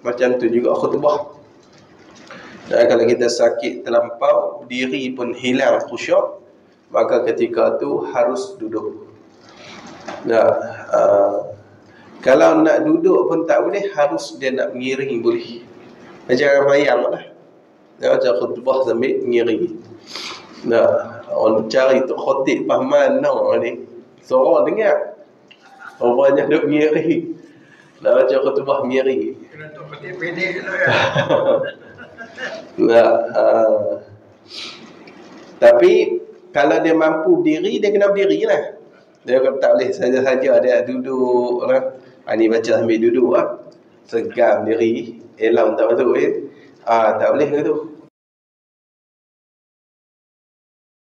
macam tu juga khutbah. Dan kalau kita sakit terlampau, diri pun hilang khusyuk, maka ketika tu harus duduk. Nah, kalau nak duduk pun tak boleh, harus dia nak mengiring boleh. Jangan bayang lah. Dia macam khutbah sambil mengiring. Nah, orang cari tu khotib Pahman ni. Seorang dengar. Orangnya duduk mengiring. Dah macam khutbah mengiring. Kena tu khotib pendek lah ya. Nah, tapi kalau dia mampu berdiri, dia kena berdiri lah. Dia tak boleh saja-saja dia duduk lah. Ni baca sambil duduk lah. Segam diri, elang tak masuk tak boleh ke tu.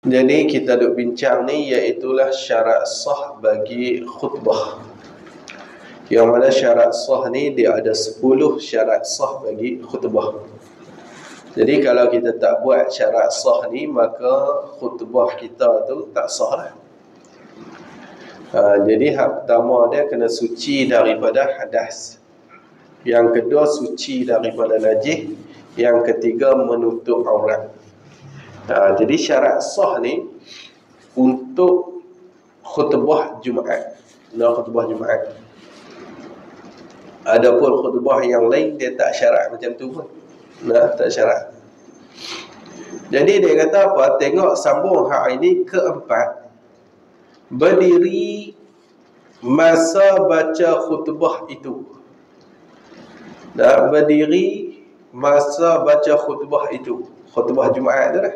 Jadi kita duk bincang ni iaitulah syarat sah bagi khutbah. Yang mana syarat sah ni dia ada 10 syarat sah bagi khutbah. Jadi kalau kita tak buat syarat sah ni, maka khutbah kita tu tak sah lah. Jadi hak pertama dia kena suci daripada hadas. Yang kedua suci daripada najis. Yang ketiga menutup aurat. Jadi syarat sah ni untuk khutbah Jumaat. Khutbah Jumaat. Adapun khutbah yang lain dia tak syarat macam tu pun. Tak syarat. Jadi dia kata apa? Tengok sambung hak ini keempat. Berdiri masa baca khutbah itu. Berdiri masa baca khutbah itu. Khutbah Jumaat tu lah.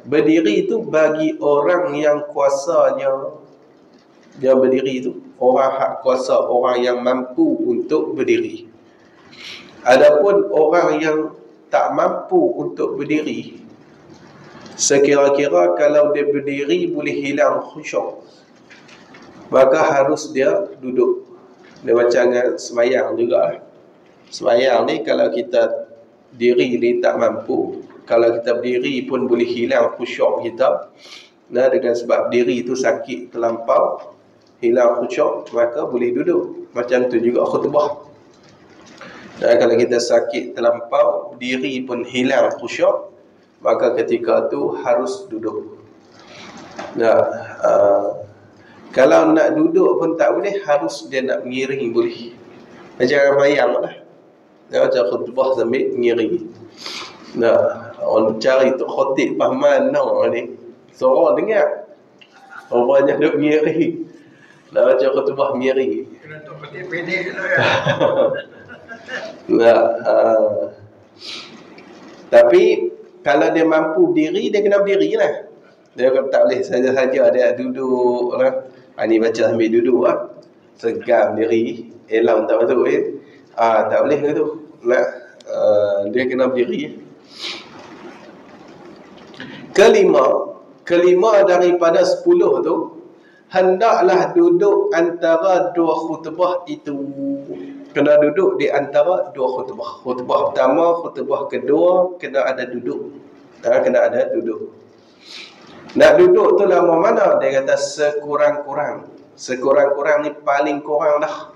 Berdiri itu bagi orang yang kuasanya dia berdiri itu. Orang hak kuasa, orang yang mampu untuk berdiri. Adapun orang yang tak mampu untuk berdiri, sekira-kira kalau dia berdiri boleh hilang khusyuk, maka harus dia duduk. Dia macam semayang juga. Semayang ni kalau kita diri ni tak mampu, kalau kita berdiri pun boleh hilang khusyuk kita. Dengan sebab diri itu sakit terlampau, hilang khusyuk, maka boleh duduk. Macam tu juga khutbah. Kalau kita sakit terlampau, diri pun hilang khusyuk, maka ketika tu harus duduk. Kalau nak duduk pun tak boleh, harus dia nak mengiring boleh. Jangan bayang lah. Dia macam khutbah sambil mengiring. Orang cari tu khotib Pahman ni. Seorang dengar. Orangnya duduk mengiring. Macam khutbah mengiring. Kena tu khotib pendek lah ya. Tapi kalau dia mampu berdiri, dia kena berdiri lah. Dia tak boleh saja-saja dia duduk lah. Ni baca sambil duduk lah. Segam diri, elang tak masuk tak boleh ke tu. Dia kena berdiri. Kelima daripada 10 tu, hendaklah duduk antara dua khutbah itu. Kena duduk di antara dua khutbah. Khutbah pertama, khutbah kedua, kena ada duduk. Kena ada duduk. Nak duduk tu lama mana? Dia kata sekurang-kurang. Sekurang-kurang ni paling kurang dah.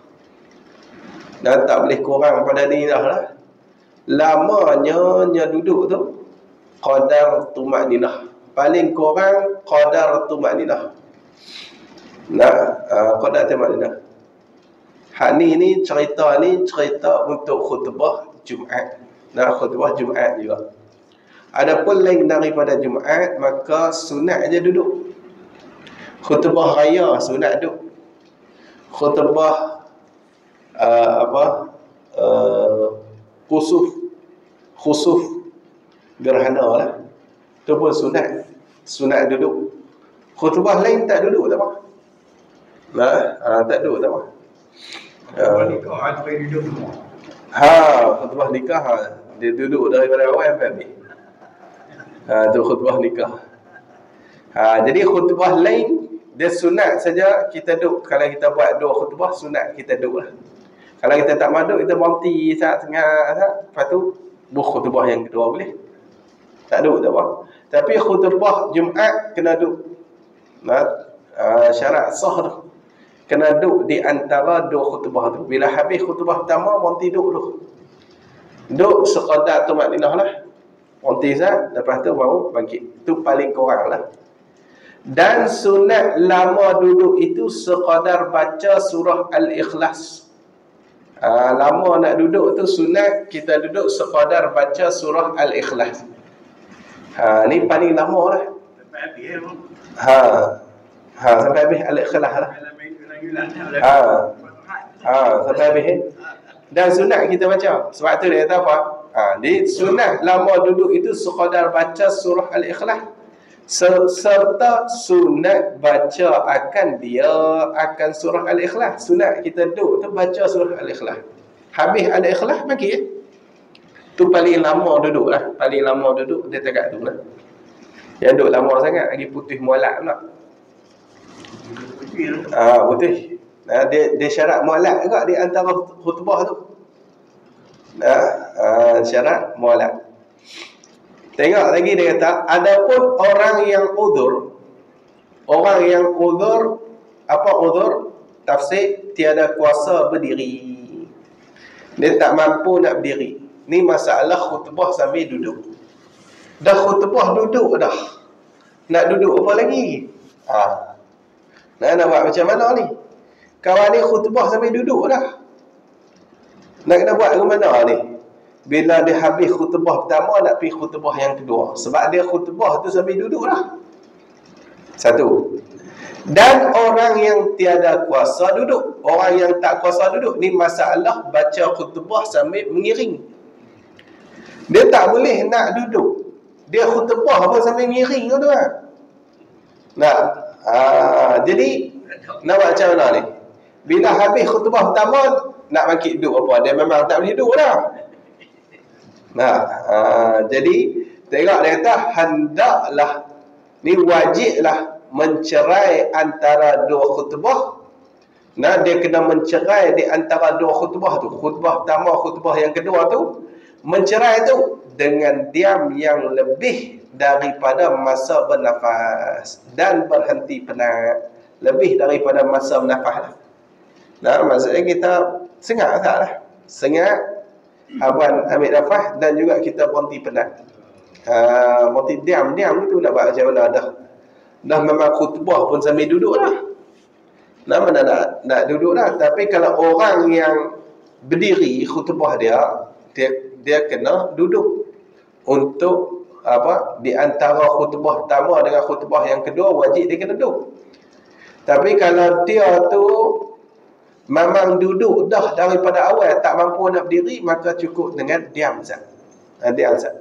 Dan tak boleh kurang pada ni dah lah. Lamanya duduk tu qadar tumakninah. Paling kurang qadar tumakninah. Qadar tumakninah. Hak ni cerita untuk khutbah Jumaat. Khutbah Jumaat juga. Adapun lain daripada Jumaat, maka sunat aja duduk. Khutbah raya sunat duduk. Khutbah khusuf gerhana lah, tu pun sunat duduk. Khutbah lain tak duduk tak apa. Tak duduk tak apa. Nikah ada duduk semua. Khutbah nikah dia duduk daripada awal sampai habis. Tu khutbah nikah. Jadi khutbah lain dia sunat saja kita duduk. Kalau kita buat dua khutbah sunat kita duduk lah. Kalau kita tak maduk, kita berhenti saat tengah lepas tu buh khutbah yang kedua boleh. Tak duduk tak apa. Tapi khutbah Jumaat kena duduk. Syarat sah tu. Kena duduk di antara dua khutbah tu. Bila habis khutbah pertama, berhenti duduk dulu. Duduk sekadar tumakninah lah. Berhenti sah, lepas tu baru bangkit. Itu paling kurang lah. Dan sunat lama duduk itu sekadar baca surah Al-Ikhlas. Lama nak duduk tu sunat kita duduk sekadar baca surah Al-Ikhlas. Ni paling lama lah. Sampai habis Al-Ikhlas lah. Sampai habis. Dan sunat kita baca. Sebab tu dia kata apa? Di sunat lama duduk itu sekadar baca surah Al-Ikhlas. Serta sunat baca akan surah Al-Ikhlas. Sunat kita duduk tu baca surah Al-Ikhlas. Habis Al-Ikhlas bagi tu paling lama duduk lah. Paling lama duduk dia dekat tu lah. Yang duduk lama sangat lagi putih mualak pula. Putih. Dia syarat mualak juga di antara khutbah tu. Syarat mualak. Tengok lagi dia kata, adapun orang yang uzur, apa uzur? Tafsir, tiada kuasa berdiri. Dia tak mampu nak berdiri. Ni masalah khutbah sambil duduk. Dah khutbah duduk dah. Nak duduk apa lagi? Nak buat macam mana ni? Kawan ni khutbah sambil duduk dah. Nak kena buat ke mana ni? Bila dia habis khutbah pertama, nak pergi khutbah yang kedua. Sebab dia khutbah tu sambil duduk lah. Satu. Dan orang yang tiada kuasa duduk. Orang yang tak kuasa duduk. Ni masalah baca khutbah sambil mengiring. Dia tak boleh nak duduk. Dia khutbah pun sambil mengiring tu kan. Jadi, nak buat macam mana ni? Bila habis khutbah pertama, nak bangkit duduk apa? Dia memang tak boleh duduk dah. Jadi tengok dia kata hendaklah, ni wajiblah mencerai antara dua khutbah. Dia kena mencerai di antara dua khutbah tu. Khutbah pertama, khutbah yang kedua tu, mencerai tu dengan diam yang lebih daripada masa bernafas dan berhenti penat. Lebih daripada masa bernafas lah. Maksudnya kita sengat tak lah. Sengat, Abang ambil nafas dan juga kita berhenti penat. Berhenti diam tu nak buat macam mana dah. Dah memang khutbah pun sambil duduk dah. Mana nak duduk dah. Tapi kalau orang yang berdiri khutbah dia kena duduk. Untuk di antara khutbah pertama dengan khutbah yang kedua, wajib dia kena duduk. Tapi kalau dia tu memang duduk dah daripada awal, tak mampu nak berdiri, maka cukup dengan diam sat. Diam sat.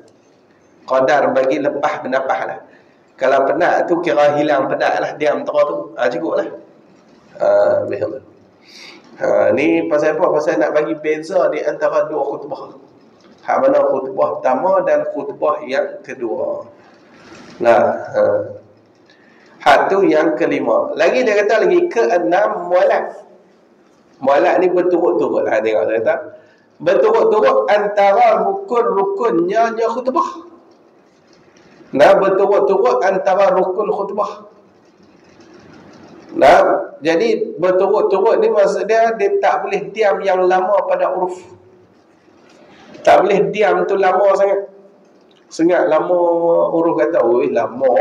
Qadar bagi lepas bernafas lah. Kalau penat tu kira hilang penat lah, diam terus tu. Cukup lah. Ni pasal apa? Pasal nak bagi beza di antara dua khutbah. Hak mana khutbah pertama dan khutbah yang kedua. Hak tu yang kelima. Lagi dia kata lagi keenam, mualak. Mualak ni berturut-turut. Tengok dia kata berturut-turut antara rukun-rukunnya khutbah. Berturut-turut antara rukun khutbah. Jadi berturut-turut ni maksud dia tak boleh diam yang lama pada huruf. Tak boleh diam tu lama sangat. Sangat lama huruf kata, lama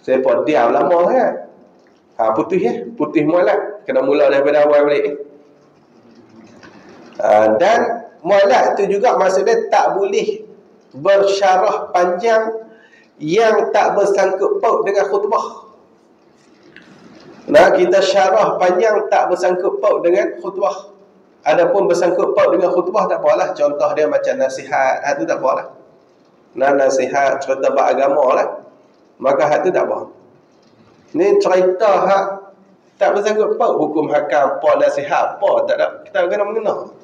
Siapa diam lama sangat. Putih putih mualak. Kena mula daripada awal balik. Dan mualak tu juga maksudnya tak boleh bersyarah panjang yang tak bersangkut paut dengan khutbah. Kita syarah panjang tak bersangkut paut dengan khutbah. Adapun bersangkut paut dengan khutbah tak apalah. Contoh dia macam nasihat, hak tu tak apalah. Nasihat cerita beragama lah, maka hak tu tak apa. Ni cerita hak tak bersangkut paut, hukum hakam apa, nasihat apa, tak ada. Kita kena mengenal.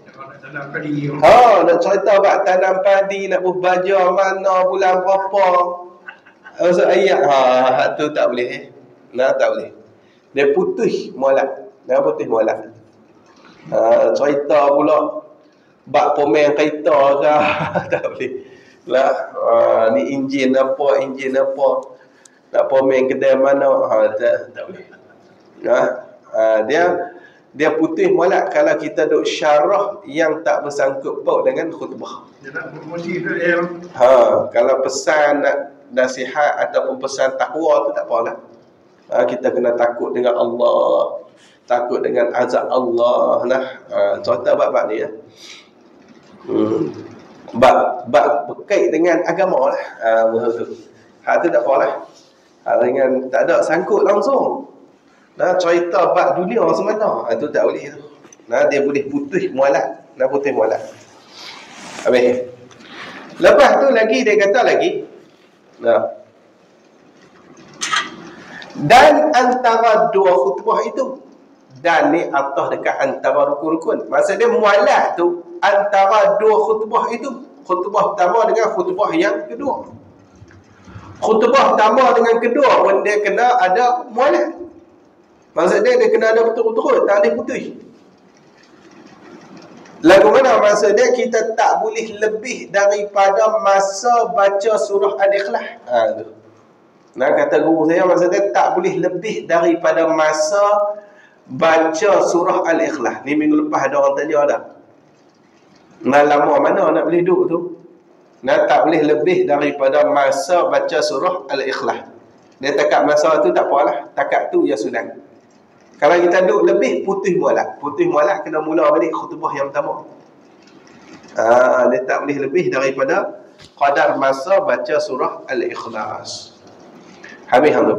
Nak cerita bab tanam padi, nak buh baja mana, bulan berapa, maksud ayat, hak tu tak boleh. Tak boleh. Dia putih mualak. Putih mualak. Cerita pula bab pemain kereta ke, tak boleh. Ni enjin apa, nak pemain kedai mana, tak boleh. Dia putih mualaf kalau kita duk syarah yang tak bersangkut paut dengan khutbah. Kalau pesan nasihat ataupun pesan takwa tu tak apalah. Kita kena takut dengan Allah, takut dengan azab Allah lah. Contoh bab ni ya. Bab berkait dengan agama lah. Betul. Hak tu tak apalah. Dengan tak ada sangkut langsung. Cerita bab dunia semata. Itu tak boleh tu. Dia boleh putih mualaf. Putih mualaf. Habis. Lepas tu lagi dia kata lagi. Dan antara dua khutbah itu. Dan ni atas dekat antara rukun-rukun. Maksud dia mualaf tu antara dua khutbah itu. Khutbah pertama dengan khutbah yang kedua. Khutbah pertama dengan kedua pun dia kena ada mualaf. Maksud dia kena ada betul-betul, tak boleh putih. Lagu mana? Maksud dia kita tak boleh lebih daripada masa baca surah Al-Ikhlas. Tu. Kata guru saya, maksud dia tak boleh lebih daripada masa baca surah Al-Ikhlas. Ni minggu lepas ada orang tanya dah. Lama mana nak boleh duduk tu? Tak boleh lebih daripada masa baca surah Al-Ikhlas. Dia takat masa tu tak apalah. Takat tu ya sudah. Kalau kita duduk lebih, putih mualaf. Putih mualaf kena mula balik khutbah yang pertama. Dia tak boleh lebih daripada qadar masa baca surah Al-Ikhlas. Habis tu.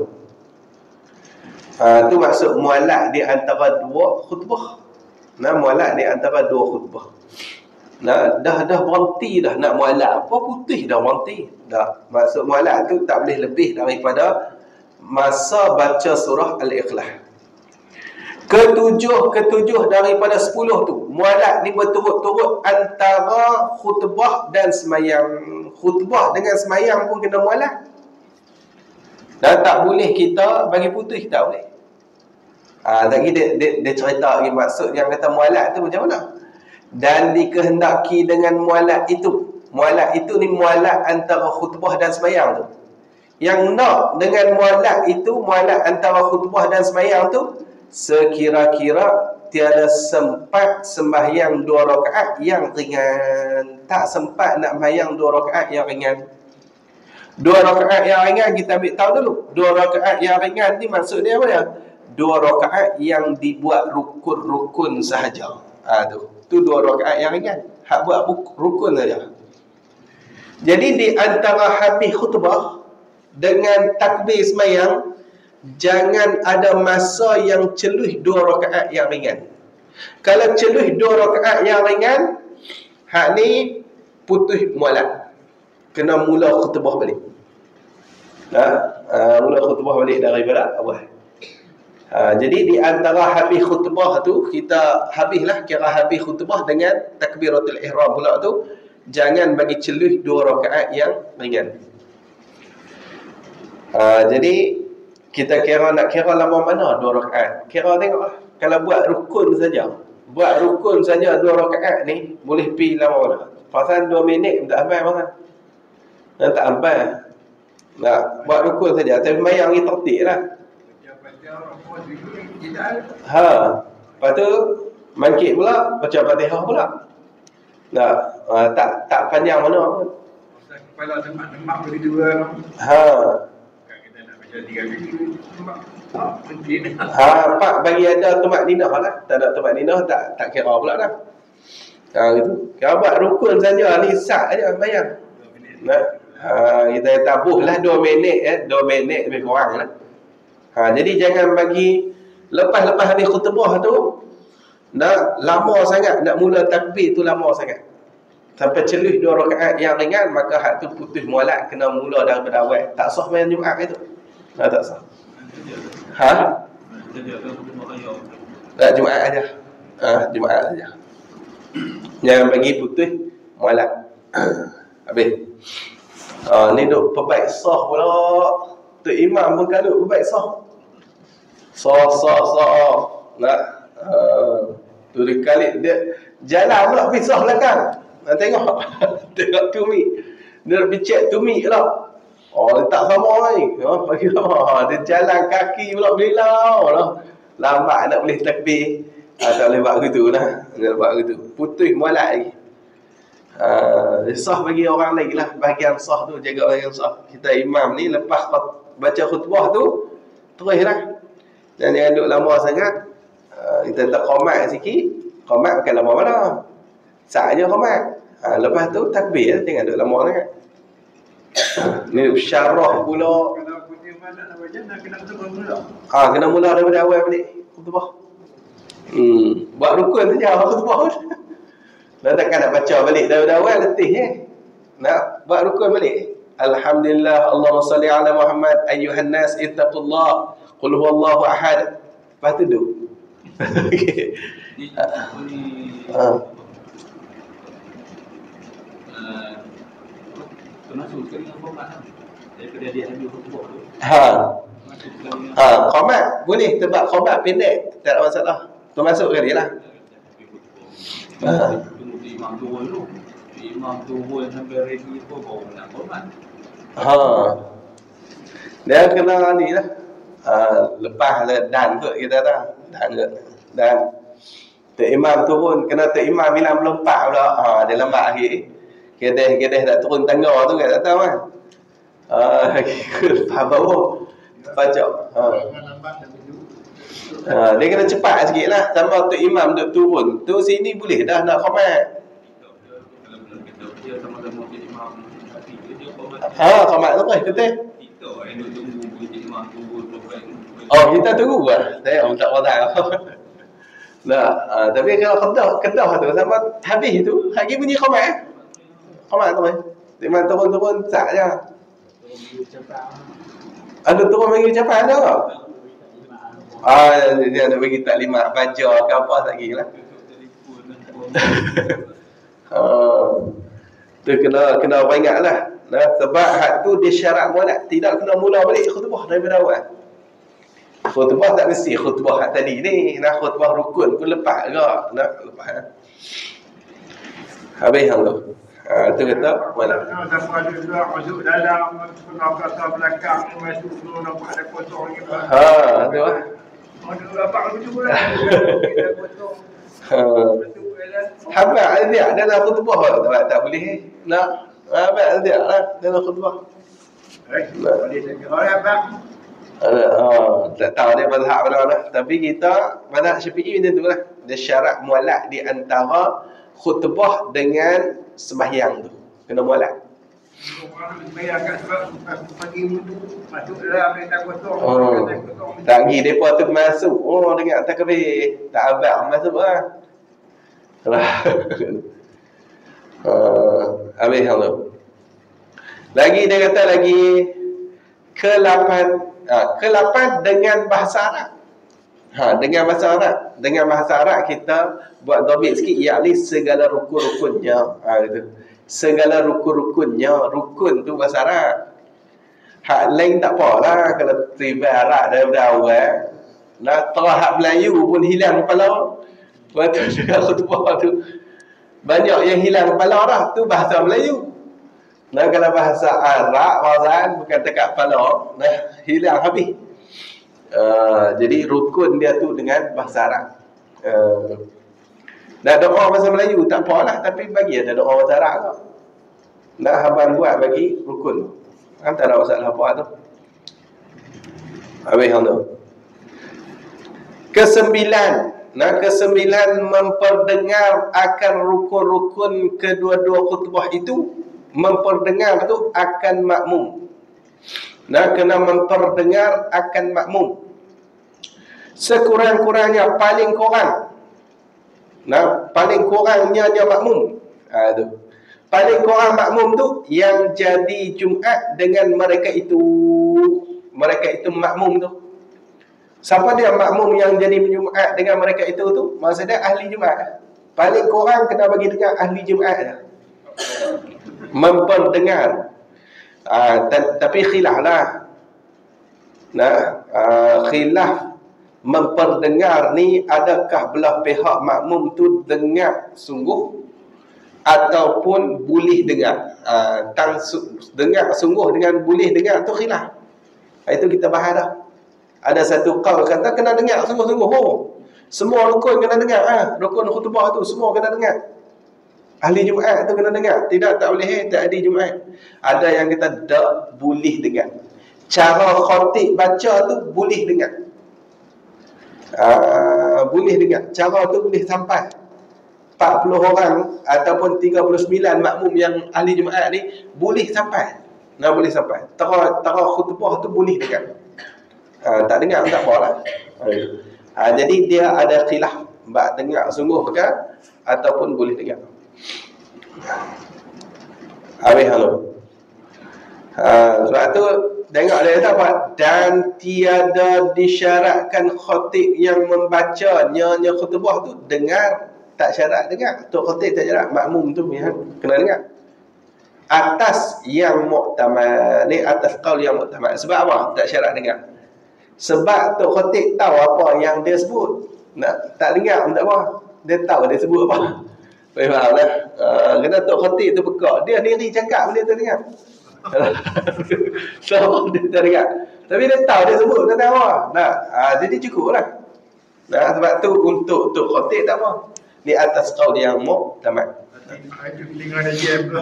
Tu maksud mualaf di antara dua khutbah. Mualaf di antara dua khutbah. Dah berhenti dah nak mualaf. Apa putih dah berhenti. Dah. Maksud mualaf tu tak boleh lebih daripada masa baca surah Al-Ikhlas. Ketujuh daripada 10 tu. Mualaf ni berturut-turut antara khutbah dan semayang. Khutbah dengan semayang pun kena mualaf. Dan tak boleh kita bagi putih, tak boleh. Lagi dia cerita lagi maksud yang kata mualaf tu macam mana. Dan dikehendaki dengan mualaf itu. Mualaf itu ni mualaf antara khutbah dan semayang tu. Yang nak dengan mualaf itu, mualaf antara khutbah dan semayang tu, sekira-kira tiada sempat sembahyang 2 rakaat yang ringan. Tak sempat nak sembahyang 2 rakaat yang ringan. 2 rakaat yang ringan kita ambil tahu dulu. 2 rakaat yang ringan ni maksud dia apa dia? 2 rakaat yang dibuat rukun-rukun sahaja. Tu 2 rakaat yang ringan. Hak buat rukun saja. Jadi di antara habis khutbah dengan takbir sembahyang, jangan ada masa yang celuh 2 rakaat yang ringan. Kalau celuh 2 rakaat yang ringan, hak ni putih mualaf. Kena mula khutbah balik. Mula khutbah balik daripada awal. Jadi di antara habis khutbah tu, kita habislah kira habis khutbah dengan takbiratul ihram pula tu, jangan bagi celuh 2 rakaat yang ringan. Jadi kita nak kira lama mana 2 rakaat. Kira tengoklah. Kalau buat rukun saja. Buat rukun saja 2 rakaat ni boleh pergi lama mana. Pasal 2 minit tak sampai pasal. Tak sampai. Buat rukun saja. Tapi mayang ni tertib lah. Lepas tu mangkit pula, baca Fatihah pula. Tak panjang mana pun. Kepala demak-demak begitu kan. Pak bagi ada tumak ninah lah. Tak ada tumak ninah tak kira pula dah. Gitu. Kalau buat rukun saja ni sat aja bayang. Kita tabuhlah 2 minit 2 minit lebih kurang lah. Jadi jangan bagi lepas habis khutbah tu nak lama sangat, nak mula takbir tu lama sangat. Sampai celuh 2 rakaat yang ringan, maka hak tu putih mualaf, kena mula daripada awal. Tak sah main Jumaat itu. Tak sah. Tak, Jumaat aja. Jumaat aja. Jangan bagi putih mualaf. Habis. Ni duk perbaik sah pula. Tu imam pun kalau perbaik sah. Sah. Nak. Tu kali dia jalan pula pisah belakang. Tengok. Tengok tumik. Dia nak picit tumik lah. Dia tak sama ni. Bagi lama. Dia jalan kaki pula belilau lah. lambat nak boleh takbir, tak boleh buat gitu lah. Tak buat gitu. Putus mualat lagi. Sah bagi orang lain lah. Bahagian sah tu, jaga bahagian sah. Kita imam ni lepas baca khutbah tu, terus lah. Dan jangan duduk lama sangat. Kita tak qomat sikit. Qomat bukan lama mana. Saat je qomat. Lepas tu takbir lah. Jangan duduk lama sangat. Ni syarah pula. Kalau putih mana nak baca, nak kena betul mula. Kena mula daripada awal balik khutbah. Buat rukun tu je khutbah pun. Dah takkan nak baca balik daripada awal, letih nak buat rukun balik. Alhamdulillah, Allahumma salli ala Muhammad, ayyuhan nas ittaqullah, qul huwallahu ahad. Lepas tu duduk. Okey. Termasuk sekali dengan format lah. Daripada dia ambil khutbah tu. Qomat boleh, sebab qomat pendek, tak ada masalah. Termasuk kali lah. Tunggu imam turun dulu. Imam turun sampai ready apa baru nak format. Dia kena ni lah. Lepas dan kot kita dah. Dan Tok Imam turun, kena Tok Imam 94 pula. Dia lambat akhir. Kedai dah turun tangga tu kan, tak tahu kan. Lepas bawah baca. Dia kena cepat sikit lah. Sama Tok Imam duk turun tu, sini boleh dah nak khomat. Dia sama-sama jadi imam. Dia format. Khomat tu kan, betul. Kita yang duk tunggu jadi imam turun. Kita tunggu lah. Saya tak tahu. Nah, tapi kalau kedah tu sama habis tu, lagi bunyi khomat. Khomat tu kan. Imam turun sat je. Ada turun bagi ucapan ada tak? Dia nak bagi taklimat baca ke apa tak kira lah. Tu kena ingat lah. Sebab hak tu dia syarat mualat. Tidak kena mula balik khutbah daripada awal. Khutbah tak mesti khutbah hak tadi ni. Nak khutbah rukun pun lepas ke. Nak lepas. Habis hang tu. Tu kata mana? Siapa ada juga masuk dalam, pernah kata belakang masuk dulu nampak ada kosong ni. Tu lah. Ada apa juga lah. Kita kosong. Habis dia dalam khutbah tak boleh nak. Habis dia lah dalam khutbah. Boleh saya kira apa? Tak tahu dia mazhab mana lah. Tapi kita mazhab Syafi'i macam tu lah. Dia syarat mualat di antara khutbah dengan sembahyang tu. Kena mualat. Orang sembahyang kat sebab pagi masuk dalam kereta kosong. Tak pergi mereka tu masuk. Dengar takbir. Tak abang masuk lah. Habis hang tu. Lagi dia kata lagi ke-8 dengan bahasa Arab. Dengan bahasa Arab. Dengan bahasa Arab kita buat dhabit sikit, yakni segala rukun-rukunnya. Gitu. Segala rukun-rukunnya. Rukun tu bahasa Arab. Hak lain tak apalah kalau tiba Arab daripada awal. Terah hak Melayu pun hilang kepala. Waktu juga khutbah tu banyak yang hilang kepala dah. Tu bahasa Melayu. Kalau bahasa Arab, bukan tekat kepala, hilang habis. Jadi rukun dia tu dengan bahasa Arab. Dah doa bahasa Melayu tak apalah, tapi bagi ada doa bahasa Arab ke. Abang buat bagi rukun. Tak ada masalah apa tu. Habis hang tu. Kesembilan memperdengar akan rukun-rukun kedua-dua khutbah itu. Memperdengar tu akan makmum. Kena memperdengar akan makmum. Sekurang-kurangnya paling kurang. Paling kurangnya dia makmum. Tu. Paling kurang makmum tu yang jadi Jumaat dengan mereka itu. Mereka itu makmum tu. Siapa dia makmum yang jadi Jumaat dengan mereka itu tu? Maksudnya ahli Jumaat. Paling kurang kena bagi dengar ahli Jumaat dah. Memperdengar. Tapi khilaf lah. Khilaf memperdengar ni, adakah belah pihak makmum tu dengar sungguh ataupun boleh dengar. Dengar sungguh dengan boleh dengar tu khilaf. Itu kita bahas dah. Ada satu qaul kata kena dengar sungguh-sungguh. Semua rukun kena dengar. Rukun khutbah tu semua kena dengar. Ahli Jumaat tu kena dengar. Tidak, tak boleh tak ada Jumaat. Ada yang kita tak boleh dengar. Cara khatib baca tu boleh dengar. Boleh dengar. Cara tu boleh sampai 40 orang ataupun 39 makmum yang ahli Jumaat ni boleh sampai. Boleh sampai. Tara khutbah tu boleh dengar. Tak dengar tak apalah. Jadi dia ada khilaf bab dengar sungguh ke ataupun boleh dengar. Habis halo. Sebab tu tengok dia kata apa? Dan tiada disyaratkan khatib yang membacanya khutbah tu dengar, tak syarat dengar. Tok khatib tak syarat, makmum tu yang kena dengar. Atas yang muktamad ni, atas qaul yang muktamad. Sebab apa? Tak syarat dengar. Sebab tok khatib tahu apa yang dia sebut. Tak dengar pun tak apa. Dia tahu dia sebut apa. Faham lah. Kena tok khatib tu pekak. Dia sendiri cakap benda tu dengar. So dia tak dengar. Tapi dia tahu dia sebut dia tahu apa. Jadi cukup lah. Sebab tu untuk tok khatib tak apa. Di atas qaul yang muktamad. Itu tinggal ada jam tu.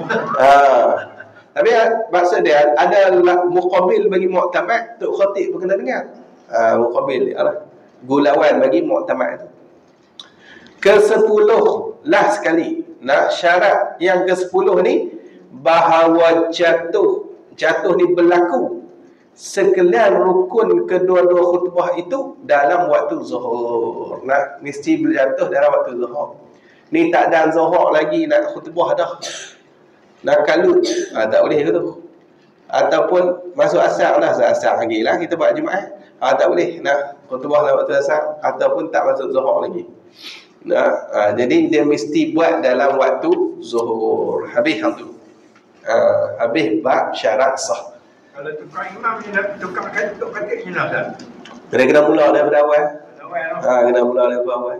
Tapi maksud dia ada muqabil bagi muktamad, tok khatib pun kena dengar. Muqabil ialah gulawan bagi muktamad itu. Ke-10 lah sekali. Syarat yang ke-10 ni bahawa jatuh ni berlaku sekalian rukun kedua-dua khutbah itu dalam waktu zuhur. Mesti berjatuh dalam waktu zuhur. Ni tak ada zuhur lagi nak khutbah dah. Nak kalut. Tak boleh ke tu. Ataupun masuk asar lah. Asar lagi lah kita buat Jumaat. Tak boleh nak khutbah dalam waktu asar. Ataupun tak masuk zuhur lagi. Jadi dia mesti buat dalam waktu zuhur. Habis hal tu. Habis bab syarat sah. Kalau tukar imam ni nak tukar tok khatib ni lah dah. Kena mula daripada awal. Kena mula daripada awal.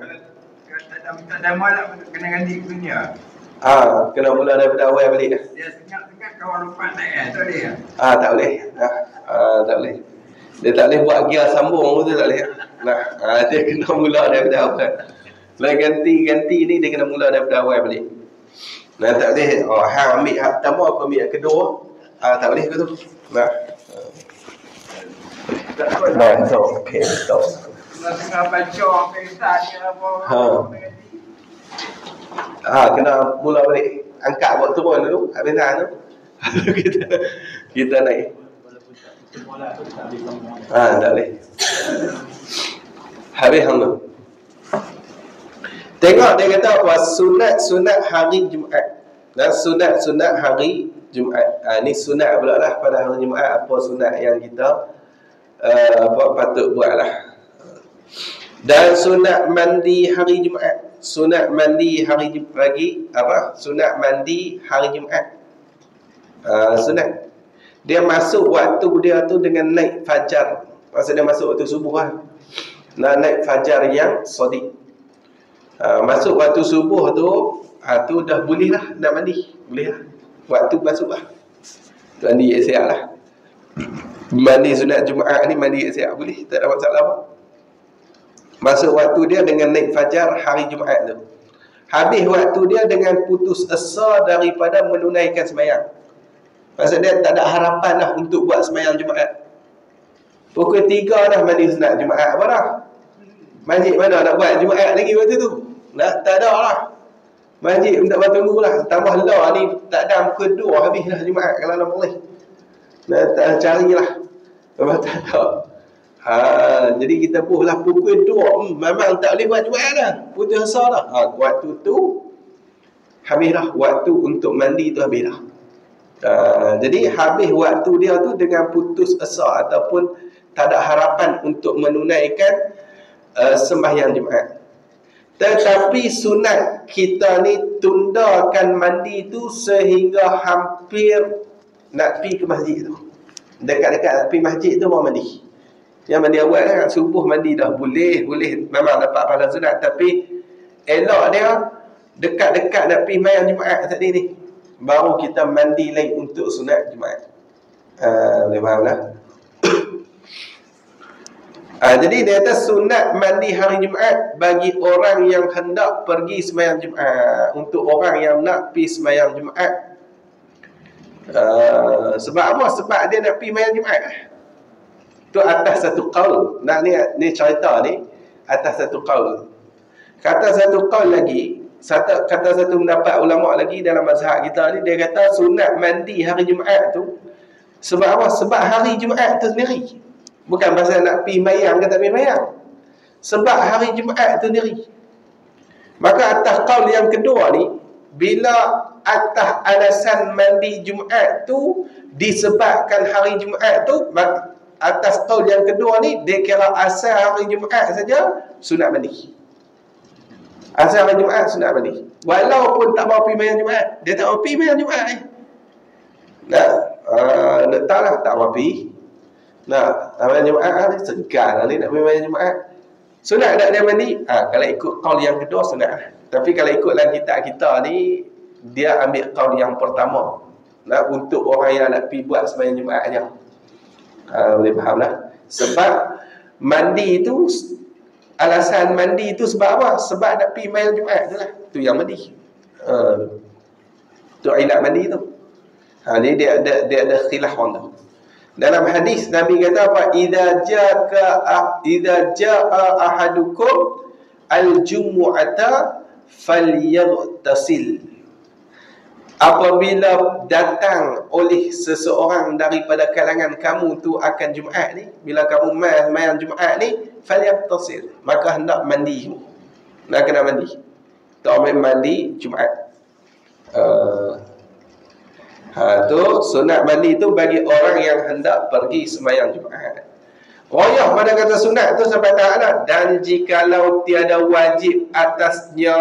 Tak ada malam kena ganti dunia. Kena mula daripada awal balik dah. Dia senyap-senyap kawan lupa naik tak boleh. Tak boleh. Tak boleh. Dia tak boleh buat gear sambung tu tak boleh. Dia kena mula daripada awal. Kalau ganti ni dia kena mula daripada awal balik. Tak boleh. Hang ambil hak pertama, aku ambil hak kedua. Tak boleh ke tu? So okay, so. Tengah baca kisah dia apa. Kena mula balik. Angkat buat turun dulu. Habis tu. kita naik. Tak boleh. Habis hang tu. Tengok dia kata apa? Sunat hari Jumaat. Dan sunat hari Jumaat. Ni sunat pula lah pada hari Jumaat. Apa sunat yang kita patut buat lah. Dan sunat mandi hari Jumaat. Sunat mandi hari Jumaat lagi apa? Sunat mandi hari Jumaat. Sunat. Dia masuk waktu dia tu dengan naik fajar. Maksudnya masuk waktu subuh lah. Naik fajar yang sodik. Masuk waktu subuh tu, tu dah boleh lah nak mandi. Boleh lah. Waktu masuk lah. Mandi siap lah. Mandi sunat Jumaat ni mandi siap boleh. Tak ada masalah apa. Masuk waktu dia dengan naik fajar hari Jumaat tu. Habis waktu dia dengan putus asa daripada menunaikan sembahyang. Maksud dia tak ada harapan lah untuk buat sembahyang Jumaat. Pukul 3 dah mandi sunat Jumaat apa dah. Masjid mana nak buat Jumaat lagi waktu tu? Tak ada lah. Masjid minta bertunggu lah. Tambah lah ni tak ada pukul 2 habis lah Jumaat kalau nak boleh. Tak carilah. Sebab tak ada. Jadi kita pun lah pukul 2 memang tak boleh buat Jumaat dah. Putus asa dah. Waktu tu habis dah. Waktu untuk mandi tu habis dah. Jadi habis waktu dia tu dengan putus asa ataupun tak ada harapan untuk menunaikan sembahyang Jumaat. Tetapi sunat kita ni tundakan mandi tu sehingga hampir nak pergi ke masjid tu. Dekat-dekat pergi masjid tu mau mandi. Yang mandi awal kan subuh mandi dah boleh memang dapat pahala sunat, tapi elok dia dekat-dekat nak pergi sembahyang Jumaat tadi ni baru kita mandi lagi untuk sunat Jumaat. Boleh faham lah. Jadi dia kata sunat mandi hari Jumaat bagi orang yang hendak pergi sembahyang Jumaat. Untuk orang yang nak pergi sembahyang Jumaat. Sebab apa? Sebab dia nak pergi sembahyang Jumaat. Tu atas satu qaul. Nah ni cerita ni atas satu qaul. Kata satu qaul lagi, kata satu pendapat ulama lagi dalam mazhab kita ni, dia kata sunat mandi hari Jumaat tu sebab apa? Sebab hari Jumaat tu sendiri. Bukan pasal nak pergi mayang ke tak pergi mayang. Sebab hari Jumaat tu sendiri. Maka atas qaul yang kedua ni, bila atas alasan mandi Jumaat tu disebabkan hari Jumaat tu, atas qaul yang kedua ni dia kira asal hari Jumaat saja sunat mandi. Asal hari Jumaat sunat mandi. Walaupun tak mau pergi mayang Jumaat, dia tak mau pergi mayang Jumaat ni. Letaklah tak mau pergi. Mayang Jumaat ni segar ni nak pergi mayang Jumaat. Sunat tak dia mandi? Kalau ikut qaul yang kedua sunat. Tapi kalau ikut dalam kitab kita ni, dia ambil qaul yang pertama. Untuk orang yang nak pergi buat sembahyang Jumaat aja. Boleh faham lah. Sebab mandi itu, alasan mandi itu sebab apa? Sebab nak pergi mayang Jumaat tu lah. Tu yang mandi. Tu ilat mandi tu. Ni dia ada khilaf orang tu. Dalam hadis Nabi kata apa? Idza jaa ahadukum al-jumu'ata falyaghtasil. Apabila datang oleh seseorang daripada kalangan kamu tu akan Jumaat ni, bila kamu mayang Jumaat ni, falyaghtasil, maka hendak mandi. Nak kena mandi. Tak mandi Jumaat. Tu sunat mandi tu bagi orang yang hendak pergi sembahyang Jumaat. Royah pada kata sunat tu sampai ta'ala. Dan jikalau tiada wajib atasnya,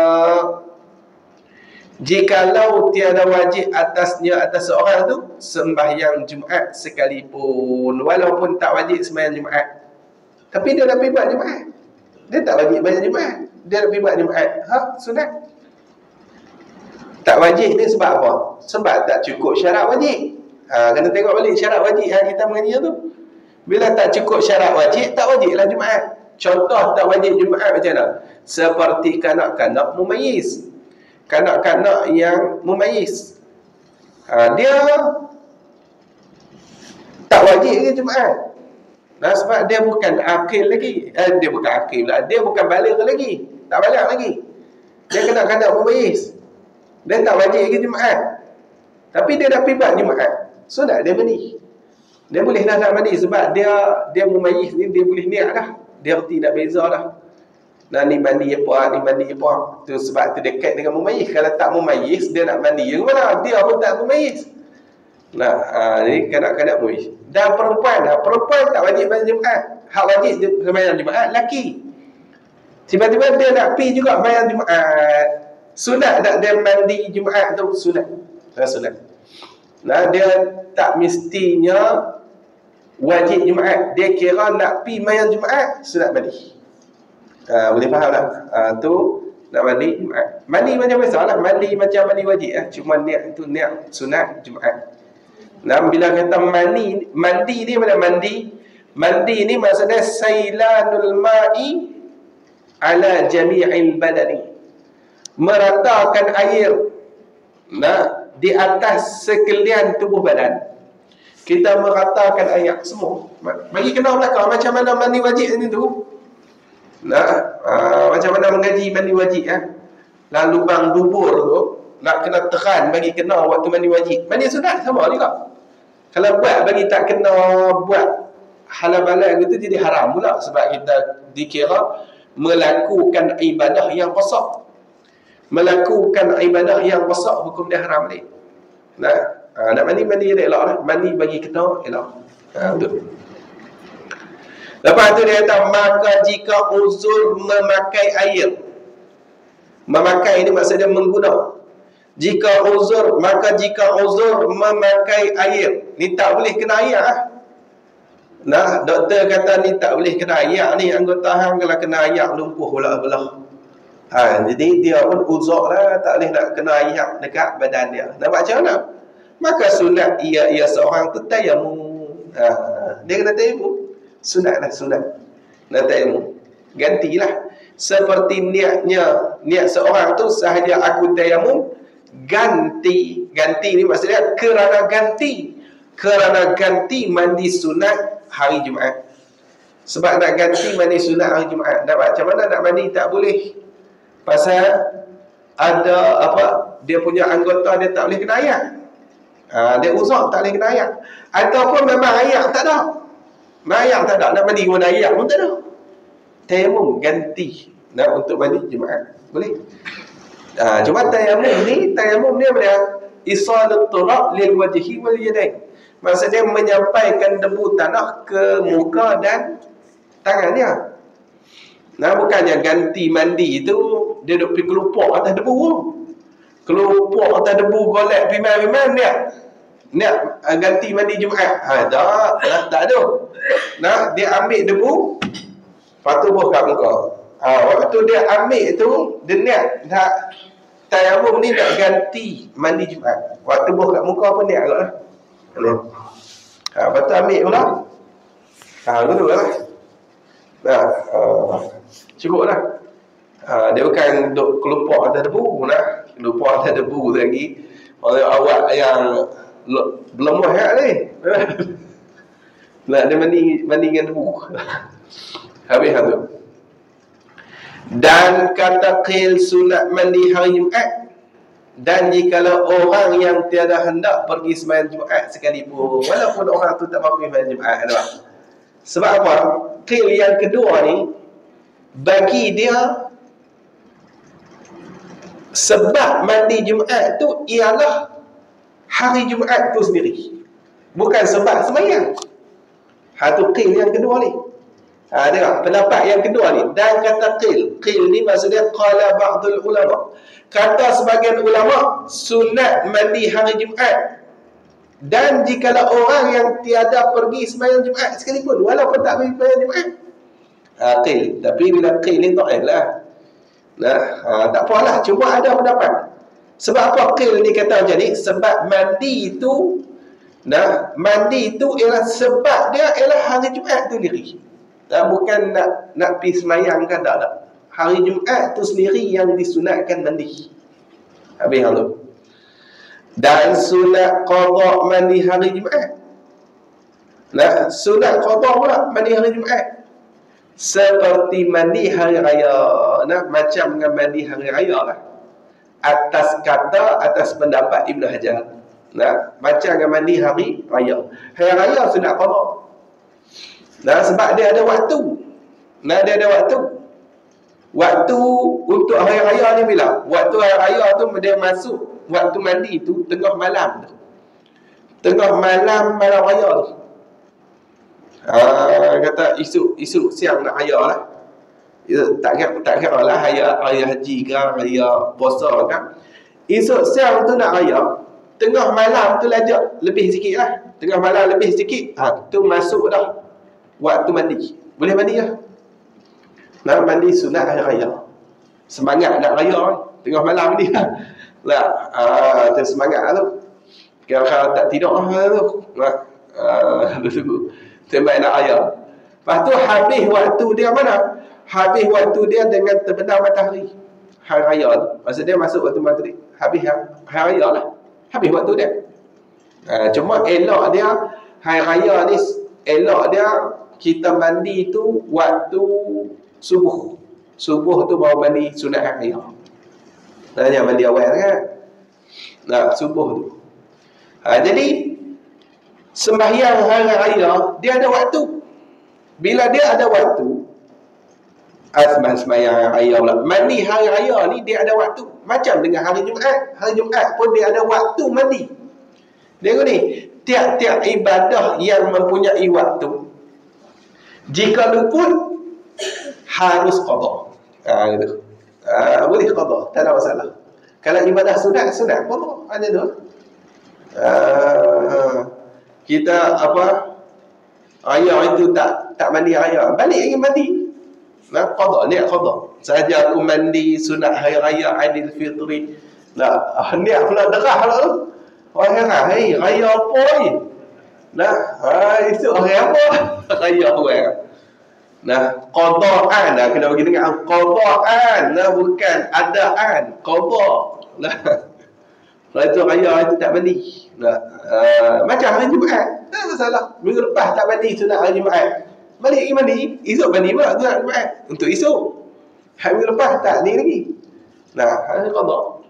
atas seorang tu sembahyang Jumaat sekalipun, walaupun tak wajib sembahyang Jumaat, tapi dia nak pergi buat Jumaat, dia tak wajib sembahyang Jumaat, dia nak pergi buat Jumaat, sunat. Tak wajib ni sebab apa? Sebab tak cukup syarat wajib. Kena tengok balik syarat wajib yang kita mengaji tu. Bila tak cukup syarat wajib, tak wajiblah Jumaat. Contoh tak wajib Jumaat macam mana? Seperti kanak-kanak mumayyiz. Kanak-kanak yang mumayyiz, dia tak wajib ke Jumaat. Sebab dia bukan akil lagi. Dia bukan akil lah. Dia bukan baligh lagi. Tak baligh lagi. Dia kanak-kanak mumayyiz. Dia tak wajib ke Jumaat. Tapi dia dah pergi buat Jumaat. Sunat dia mandi. Dia boleh dah nak mandi sebab dia mumayyiz ni, dia boleh niat dah. Dia erti dah beza dah. Ni mandi apa, ni mandi apa. Tu sebab tu dekat dengan mumayyiz. Kalau tak mumayyiz, dia nak mandi yang mana? Dia pun tak mumayyiz. Ni kanak-kanak mumayyiz. Dan perempuan tak wajib mandi Jumaat. Hak wajib dia sembahyang Jumaat laki. Tiba-tiba dia nak pergi juga sembahyang Jumaat. Sunat tak dia mandi Jumaat tu? Sunat. Sunat. Dia tak mestinya wajib Jumaat. Dia kira nak pergi sembahyang Jumaat, sunat mandi. Boleh faham tak? Tu nak mandi Jumaat. Mandi macam biasa lah. Mandi macam mandi wajib lah. Cuma niat tu niat sunat Jumaat. Bila kata mandi ni mana mandi? Mandi ni maksudnya sailanul ma'i ala jami'il badani. Meratakan air di atas sekalian tubuh badan. Kita meratakan air semua. Bagi kenal belakang macam mana mandi wajib ni tu. Macam mana mengaji mandi wajib lalu lubang dubur tu nak kena teran bagi kena waktu mandi wajib. Mandi sunat sama juga. Kalau buat bagi tak kena buat halal-halal gitu jadi haram pula sebab kita dikira melakukan ibadah yang rosak. Melakukan ibadah yang rosak hukum dia haram ni. Nak mandi dia elok lah. Mandi bagi kena elok. Betul. Lepas tu dia kata, maka jika uzur memakai air. Memakai ini maksudnya mengguna. Maka jika uzur memakai air. Ni tak boleh kena air doktor kata ni tak boleh kena air ni. Anggota hang kalau kena air lumpuh belah-belah. Jadi dia pun uzur lah. Tak boleh nak kena air dekat badan dia. Nak buat macam mana? Maka sunat ia seorang tu tayamum. Dia kena tayamum. Sunat lah, sunat. Nak tayamum, gantilah. Seperti niat seorang tu sahaja aku tayamum, ganti ni maksudnya kerana ganti mandi sunat hari Jumaat. Sebab nak ganti mandi sunat hari Jumaat, macam mana nak mandi tak boleh, pasal ada dia punya anggota dia tak boleh kena air. Dia uzur tak boleh kena air, ataupun memang air tak ada, nak mandi guna air pun tak ada. Tayamum ganti untuk mandi Jumaat boleh. Cuma tayamum ni apa dia? Isalat turab lil wajhi wal yadain. Maksudnya menyampaikan debu tanah ke muka dan tangan dia. Bukannya ganti mandi tu dia duk pergi kelupuk atas debu. Kelupuk atas debu, golek piman-piman dia. Nak ganti mandi Jumaat. Tak ada. Dia ambil debu, lepas tu buh kat muka. Waktu dia ambil tu, dia nak tayamum ni nak ganti mandi Jumaat. Waktu buh kat muka pun niat agaklah. Lepas tu ambil pula. Duduk lah. Cukup lah. Dia bukan duk kelupuk atas debu lah. Kelupuk atas debu lagi. Oleh awak yang belum mahat ni. Nak dia mandi dengan debu. Habis tu. Dan kata qil sunat mandi hari Jumaat. Dan jikalau orang yang tiada hendak pergi sembahyang Jumaat sekalipun, walaupun orang tu tak mampu sembahyang Jumaat, sebab apa? Qil yang kedua ni bagi dia sebab mandi Jumaat tu ialah hari Jumaat tu sendiri, bukan sebab sembahyang. Tu qil yang kedua ni. Tengok pendapat yang kedua ni. Dan kata qil ni maksudnya qala ba'dul ulama, kata sebagian ulama sunat mandi hari Jumaat. Dan jikalau orang yang tiada pergi sembahyang Jumaat sekalipun, walaupun tak pergi sembahyang Jumaat, qil. Tapi bila qil ni dhaif lah. Tak apalah, cuma ada pendapat. Sebab apa qil ni kata macam ni? Sebab mandi tu ialah sebab dia ialah hari Jumaat tu sendiri. Bukan nak pergi semayang kan, tak. Hari Jumaat tu sendiri yang disunatkan mandi. Habis tu. Dan sunat qada mandi hari Jumaat. Sunat qada pula mandi hari Jumaat. Seperti mandi hari raya. Macam dengan mandi hari raya lah. Atas pendapat Ibn Hajar. Macam dengan mandi hari raya. Hari raya sunat qada. Sebab dia ada waktu. Waktu untuk hari raya ni bila? Waktu hari raya tu dia masuk waktu mandi tu tengah malam tu. Tengah malam raya tu. Kata isu siang nak raya lah. Tak kira lah raya haji ke, raya puasa ke. Esok siang tu nak raya, tengah malam tu lajak lebih sikit lah. Tengah malam lebih sikit, tu masuk dah waktu mandi. Boleh mandi lah. Mandi sunat hari raya. Semangat nak raya, tengah malam ni lah. Tu semangat tu. Kalau tak tidur tu. Tunggu. Tembak nak raya. Lepas tu habis waktu dia mana? Habis waktu dia dengan terbenam matahari. Hari raya tu. Maksud dia masuk waktu maghrib. Habis hari raya lah. Habis waktu dia. Cuma elok dia, hari raya ni elok dia kita mandi tu waktu subuh. Subuh tu baru mandi sunat hari raya. Jangan mandi awal kan. Subuh tu. Jadi sembahyang hari raya dia ada waktu. Bila dia ada waktu, sembahyang hari raya pula. Mandi hari raya ni dia ada waktu. Macam dengan hari Jumaat. Hari Jumaat pun dia ada waktu mandi. Tengok ni, tiap-tiap ibadah yang mempunyai waktu, jika luput harus qada. Gitu. Boleh qada, tak ada masalah. Kalau ibadah sunat qada. Ada tu. Kita raya itu tak mandi raya, balik ingin mandi. Qada, niat qada. Sahaja aku mandi sunat hari raya Aidil Fitri. Niat pula derah lah tu. Orang heran, raya apa ni? Itu hari apa? Raya orang. Nah, qada'an, nah, kena bagi dengar qada'an, nah, bukan adaan, qada'. Nah, kalau itu raya itu tak mandi. Nah, macam hari Jumaat, tak masalah. Minggu lepas tak mandi sunat hari Jumaat. Balik pergi mandi, esok mandi pula sunat Jumaat. Untuk esok. Hari minggu lepas tak ni lagi. Nah, hari qada'.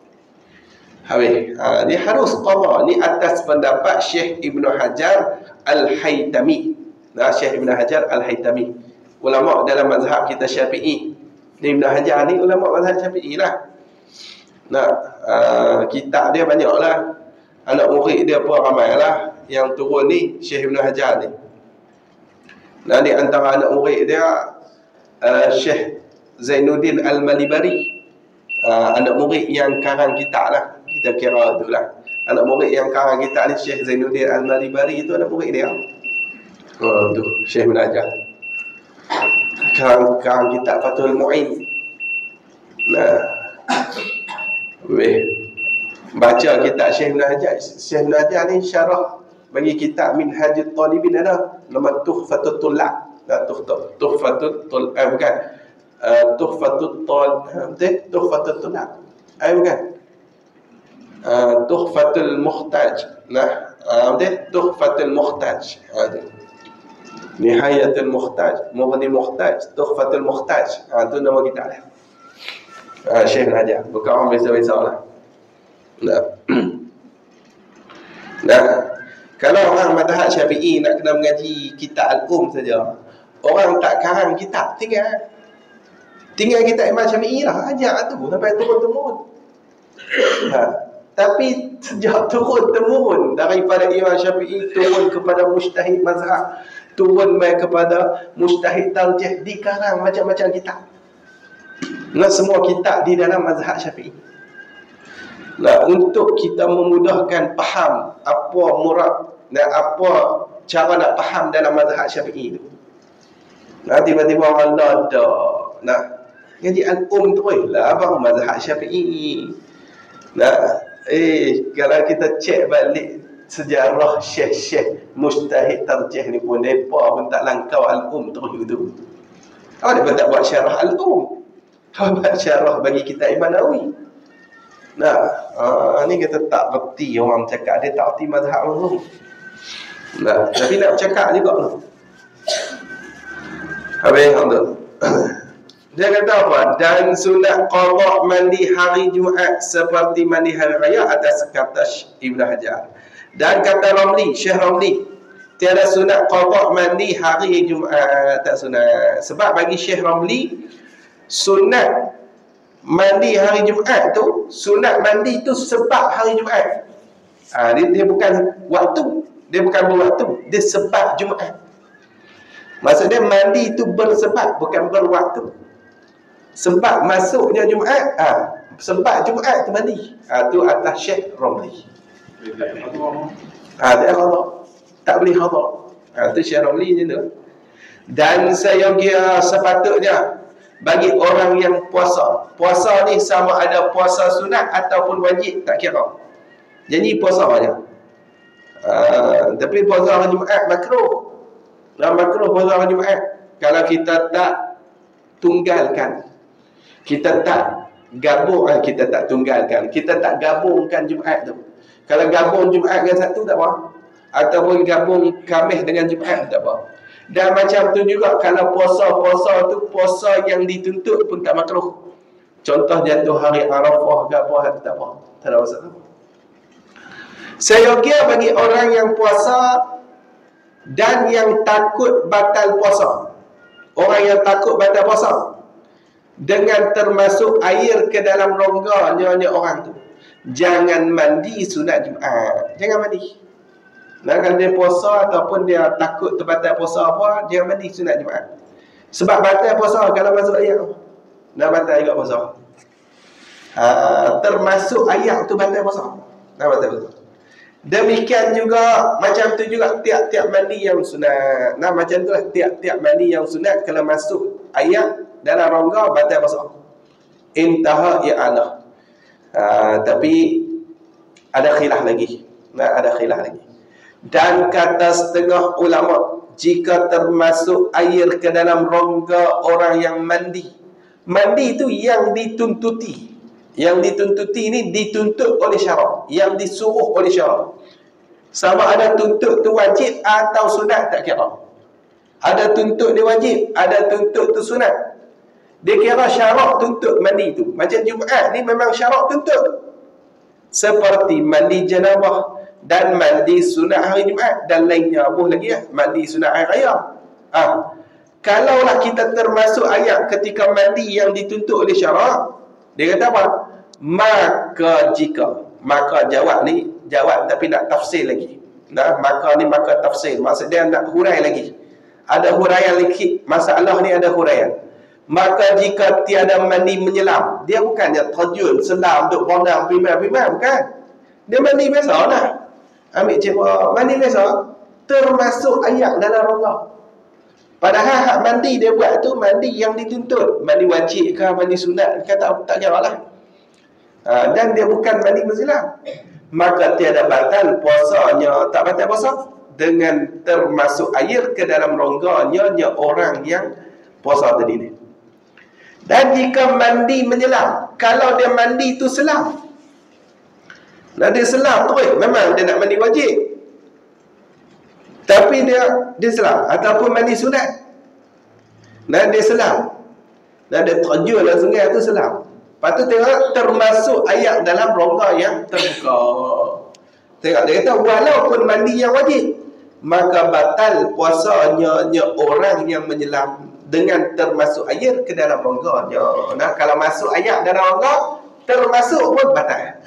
Habis. Dia harus qada'. Ni atas pendapat Syekh Ibn Hajar Al-Haytami. Nah, Syekh Ibn Hajar Al-Haytami. Ulama dalam mazhab kita Syafi'i. Ibn Hajar ni ulama mazhab Syafi'i lah. Nah, kitab dia banyak lah. Anak murid dia pun ramai lah. Yang turun ni Syekh Ibn Hajar ni. Nah, di antara anak murid dia Syekh Zainuddin Al-Malibari. Anak murid yang karang kitab lah. Kita kira tu lah. Anak murid yang karang kitab ni Syekh Zainuddin Al-Malibari tu anak murid dia. Tu Syekh Ibn Hajar. Karang kitab Fathul Mu'in. Nah, baca kitab Syekh Ibn Hajar. Syekh Ibn Hajar ni syarah bagi kitab Minhajul Talibin ada nama Tuhfatul Tullab. Tuhfatul Tullab bukan. Tuhfatul Tullab. Bukan. Tuhfatul Muhtaj. Nah, Tuhfatul Muhtaj. Nihayatul Muhtaj, Mughni Muhtaj, Tuhfatul Muhtaj. Tu nama kitab dia. Syekh Ibn Hajar. Bukan orang biasa-biasa lah. Nah, kalau orang mazhab Syafi'i nak kena mengaji kitab Al-Um saja, orang tak karang kitab, tinggal kitab Imam Syafi'i lah, ajak tu sampai turun-temurun. Tapi sejak turun-temurun daripada Imam Syafi'i turun kepada mujtahid mazhab, turun kepada mujtahid tarjih, dikarang macam-macam kitab. Nah, semua kitab di dalam mazhab Syafi'i. Nah, untuk kita memudahkan faham apa murad dan apa cara nak faham dalam mazhab Syafi'i tu. Nah, tiba-tiba orang ada nak ngaji Al-Um tu lah abang mazhab Syafi'i. Nah, kalau kita cek balik sejarah syekh-syekh mujtahid tarjih ni pun mereka pun tak langkau Al-Um terus gitu. Mereka tak buat syarah Al-Um. Buat syarah bagi kitab Imam Nawawi. Nah, ni kita tak reti orang cakap dia tak reti mazhab Al-Um. Nah, tapi nak cakap juga tu. Habis tu. Dia kata apa? Dan sunat qada mandi hari Jumaat seperti mandi hari raya atas kata Ibn Hajar. Dan kata Ramli, Syekh Ramli, tiada sunat qada mandi hari Jumaat, tak sunat. Sebab bagi Syekh Ramli, sunat mandi hari Jumaat tu, sunat mandi tu sebab hari Jumaat. Dia bukan waktu, dia bukan berwaktu, dia sebab Jumaat. Maksudnya mandi tu bersebab, bukan berwaktu. Sebab masuknya Jumaat, sebab Jumaat tu mandi. Tu atas Syekh Ramli. Dia khada. Tak boleh khada. Tu Syekh Ramli je tu. Dan saya kira sepatutnya bagi orang yang puasa. Puasa ni sama ada puasa sunat ataupun wajib, tak kira. Jadi puasa aja. Tapi puasa hari Jumaat makruh. Makruh puasa hari Jumaat kalau kita tak tunggalkan. Kita tak gabung, kita tak tunggalkan, kita tak gabungkan Jumaat tu. Kalau gabung Jumaat dengan satu tak apa, ataupun gabung Khamis dengan Jumaat tak apa. Dan macam tu juga kalau puasa tu puasa yang dituntut pun tak makruh. Contoh jatuh hari Arafah ke apa, tak apa, tak ada masalah. Saya kira bagi orang yang puasa dan yang takut batal puasa, orang yang takut batal puasa dengan termasuk air ke dalam rongganya orang tu, jangan mandi sunat Jumaat. Jangan mandi. Kalau dia puasa ataupun dia takut terbatal puasa apa, jangan mandi sunat Jumaat. Sebab batal puasa kalau masuk air, dah batal juga puasa. Termasuk air tu batal puasa. Dah batal puasa. Demikian juga, macam tu juga tiap-tiap mandi yang sunat. Nah, macam tu lah, tiap-tiap mandi yang sunat kalau masuk air dalam rongga batal puasa. Intaha i'anah. Tapi ada khilaf lagi. Ada khilaf lagi. Dan kata setengah ulama, jika termasuk air ke dalam rongga orang yang mandi. Mandi itu yang dituntuti. Yang dituntuti ini dituntut oleh syarak, yang disuruh oleh syarak. Sama ada tuntut tu wajib atau sunat tak kira. Ada tuntut dia wajib, ada tuntut tu sunat. Dia kira syarak tuntut mandi tu. Macam Jumaat ni memang syarak tuntut. Seperti mandi janabah dan mandi sunat hari Jumaat dan lainnya boleh lagi ya, mandi sunat hari raya. Kalaulah kita termasuk ayat ketika mandi yang dituntut oleh syarak, dia kata apa? Maka jika, maka jawab ni jawab tapi nak tafsir lagi. Nah, maka ni maka tafsir, maksud dia nak hurai lagi. Ada huraian lagi, masalah ni ada huraian. Maka jika tiada mandi menyelam, dia bukannya terjun selam duk bonang bimang-bimang, bukan. Dia mandi biasa lah. Ambil cebok, mandi biasa. Termasuk ayat dalam rongga. Padahal hak mandi dia buat tu mandi yang dituntut. Mandi wajib ke, mandi sunat ke, tak kira lah. Dan dia bukan mandi menyelam. Maka tiada batal puasanya, tak batal puasa dengan termasuk air ke dalam rongganya orang yang puasa tadi ni. Dan jika mandi menyelam, kalau dia mandi tu selam, nah dia selam tu memang dia nak mandi wajib, tapi dia selam ataupun mandi sunat, nah dia selam, nah dia terjun dalam sungai tu selam. Lepas tu tengok termasuk ayat dalam rongga yang terbuka. Tengok dia kata walaupun mandi yang wajib, maka batal puasanya orang yang menyelam dengan termasuk air ke dalam rongganya. Nah, kalau masuk ayat dalam rongga, termasuk pun batal.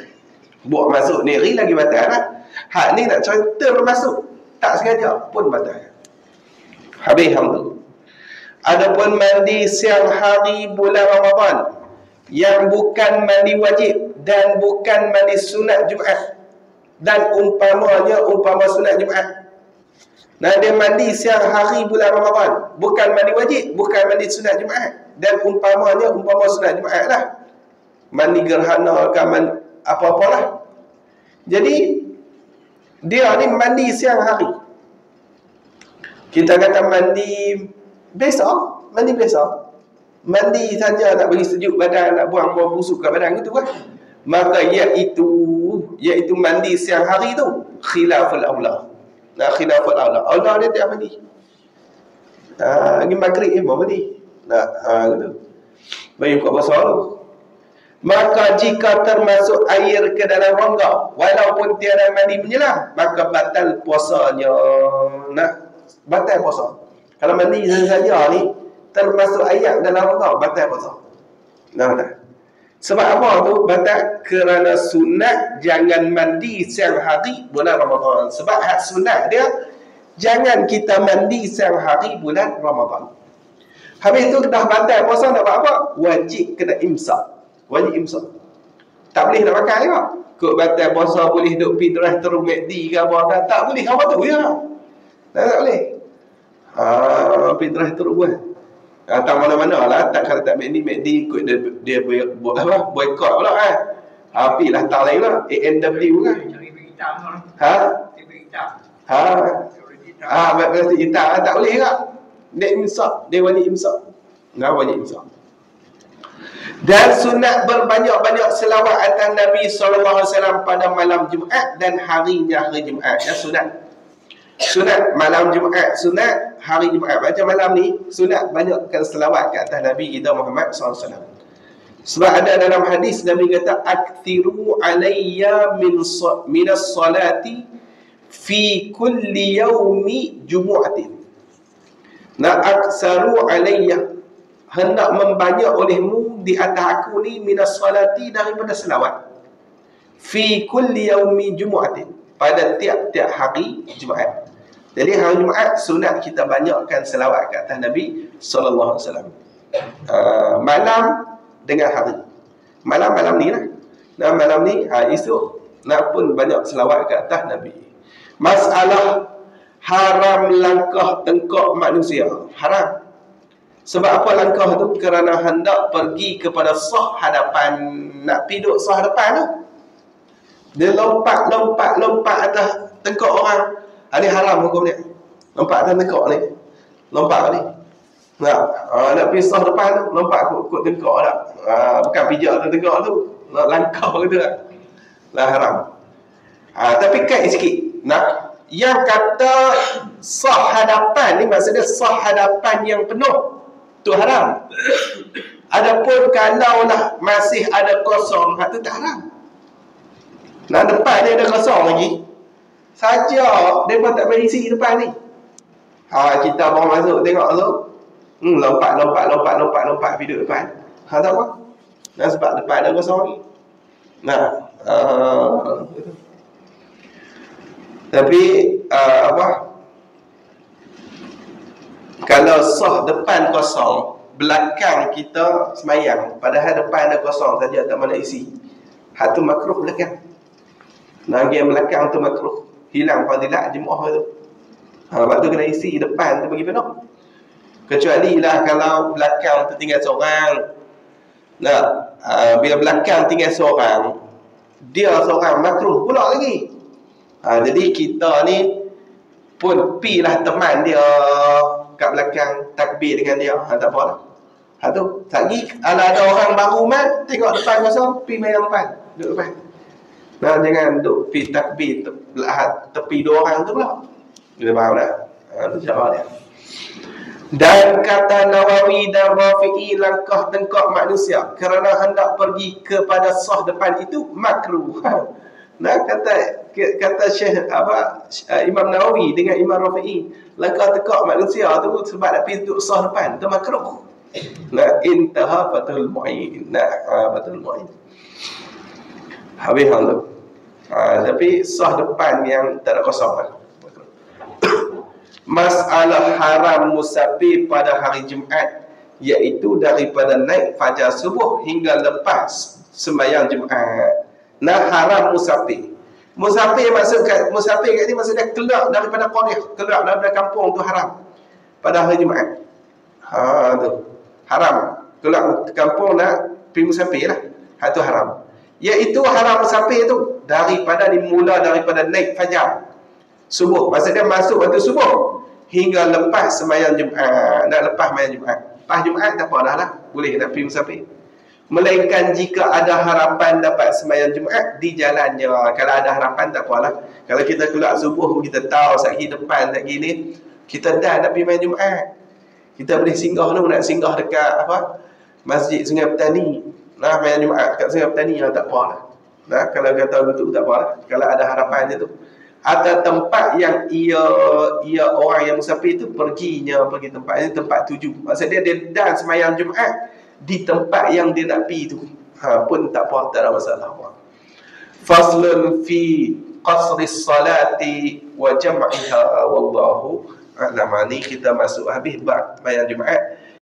Buat masuk neri lagi batal lah. Hak ni nak cari termasuk, tak sengaja pun batal. Habis hamdulillah. Adapun mandi siang hari bulan Ramadan yang bukan mandi wajib dan bukan mandi sunat Jumaat, dan umpama sunat Jumaat. Nah, dia mandi siang hari bulan Ramadan, bukan mandi wajib, bukan mandi sunat Jumaat, dan umpama sunat Jumaat lah. Mandi gerhana ke apa-apalah. Jadi dia ni mandi siang hari. Kita kata mandi biasa, mandi saja nak bagi sejuk badan, nak buang busuk kat badan gitu kan. Maka iaitu mandi siang hari tu khilaful aula. Nah, khilaful aula. Aula dia tak mandi. Pergi maghrib baru mandi. Nah, gitu. Bagi buka puasa tu. Maka jika termasuk air ke dalam rongga, walaupun tiada mandi menyelam, maka batal puasanya. Nah, batal puasa. Kalau mandi saja ni termasuk ayat dalam rongga, batal puasa. Nah. Sebab apa tu? Batal kerana sunat jangan mandi siang hari bulan Ramadan. Sebab hak sunat dia jangan kita mandi siang hari bulan Ramadan. Habis tu dah batal puasa nak buat apa? Wajib kena imsak. Wajib imsak. Tak boleh nak makan juga. Kok batal puasa boleh duk pergi terus McD ke apa? Tak boleh apa tu ya. Tak boleh. Pergi terus buat. Tak mana-mana lah. Tak kata tak McD ikut dia buat apa? Boycott pula kan. Api lah tak lain lah. ANW kan. Berarti hitam lah. Tak boleh tak? Dia imsak. Dia wajib imsak. Wajib imsak. Dan sunat berbanyak-banyak selawat atas Nabi SAW pada malam Jumaat dan harinya hari Jumaat. Ya, sunat malam Jumaat, sunat hari Jumaat. Macam malam ni, sunat banyakkan selawat ke atas Nabi kita Muhammad SAW. Sebab ada dalam hadis Nabi kata, "Akthiru alayya minas salati fi kulli yaumi jumu'atin." Nah, aksaru alayya, hendak membanyak olehmu di atas aku ni minas salati, daripada selawat. Fi kulli yaumi jumu'atin, pada tiap-tiap hari Jumaat. Jadi hari Jumaat sunat kita banyakkan selawat ke atas Nabi sallallahu alaihi wasallam. Malam dengan hari. Malam ni lah. Nah, malam ni esok nak pun banyak selawat ke atas Nabi. Masalah haram langkah tengkok manusia. Haram. Sebab apa langkah tu? Kerana hendak pergi kepada sah hadapan. Nak pergi duduk sah hadapan tu. Dia lompat atas tengkok orang. Ini haram hukum dia. Nampak tak tengok ni? Nampak ni? Nak pisah depan tu, nampak kot tengok tak? Bukan pijak tu tengok tu, nak langkau gitu tak? Lah haram. Tapi kait sikit. Nah, yang kata sah hadapan ni maksudnya sah hadapan yang penuh tu haram. Adapun kalau lah masih ada kosong, tu tak haram. Nah, depan ni ada kosong lagi. Saja dia pun tak berisi depan ni. Kita baru masuk tengok tu. Lompat pergi duduk depan. Tak apa. Nah, sebab depan ada kosong ni. Nah, tapi kalau sah depan kosong, belakang kita semayang, padahal depan ada kosong saja, tak mana isi. Hak tu makruh belakang. Nah, yang belakang tu makruh, hilang fadilat jemaah tu. Sebab tu kena isi depan tu bagi penuh. Kecuali lah kalau belakang tu tinggal seorang. Nah, bila belakang tinggal seorang, dia seorang makruh pula lagi. Jadi kita ni pun pilah teman dia kat belakang takbir dengan dia. Tak apa lah. Tu lagi kalau ada orang baru mat, tengok depan kosong, pi main depan, duduk depan. Nah, jangan duduk pi takbir tepi dua orang tu pula. Dia faham tak? Itu cara dia. Dan kata Nawawi dan Rafi'i, langkah tengkok manusia kerana hendak pergi kepada sah depan itu makruh. Nah, kata Syekh Imam Nawawi dengan Imam Rafi'i, langkah tengkok manusia tu sebab nak pergi duduk sah depan tu makruh. Nah, intaha Fathul Mu'in. Nah, Fathul Mu'in. Habis hal tu. Tapi sah depan yang tak ada kosong lah. Masalah haram musafir pada hari Jumaat, iaitu daripada naik fajar subuh hingga lepas sembahyang Jumaat. Nah, haram musafir. Musafir kat ni maksudnya keluar daripada qaryah, keluar daripada kampung tu haram pada hari Jumaat. Tu haram. Keluar kampung nak pergi musafir lah. Tu haram. Iaitu haram musafir tu dimula daripada naik fajar subuh. Maksudnya masuk waktu subuh hingga lepas sembahyang Jumaat. Nak lepas sembahyang Jumaat. Lepas Jumaat tak apa dah lah. Boleh nak pergi musafir. Melainkan jika ada harapan dapat sembahyang Jumaat di jalannya. Kalau ada harapan tak apalah. Kalau kita keluar subuh, kita tahu sekali depan sekali ni, kita dah nak pergi sembahyang Jumaat. Kita boleh singgah tu, nak singgah dekat Masjid Sungai Petani. Nah, sembahyang Jumaat kat Sungai Petani tak apalah. Nah, kalau kata betul tak apalah. Kalau ada harapan je tu. Atau tempat yang ia orang yang musafir tu pergi tempat ini, tempat tuju. Maksudnya dia dah sembahyang Jumaat di tempat yang dia nak pergi tu. Pun tak apa, tak ada masalah. Faslun fi qasri salati wa jam'iha wallahu a'lam. Ni kita masuk habis bab sembahyang Jumaat.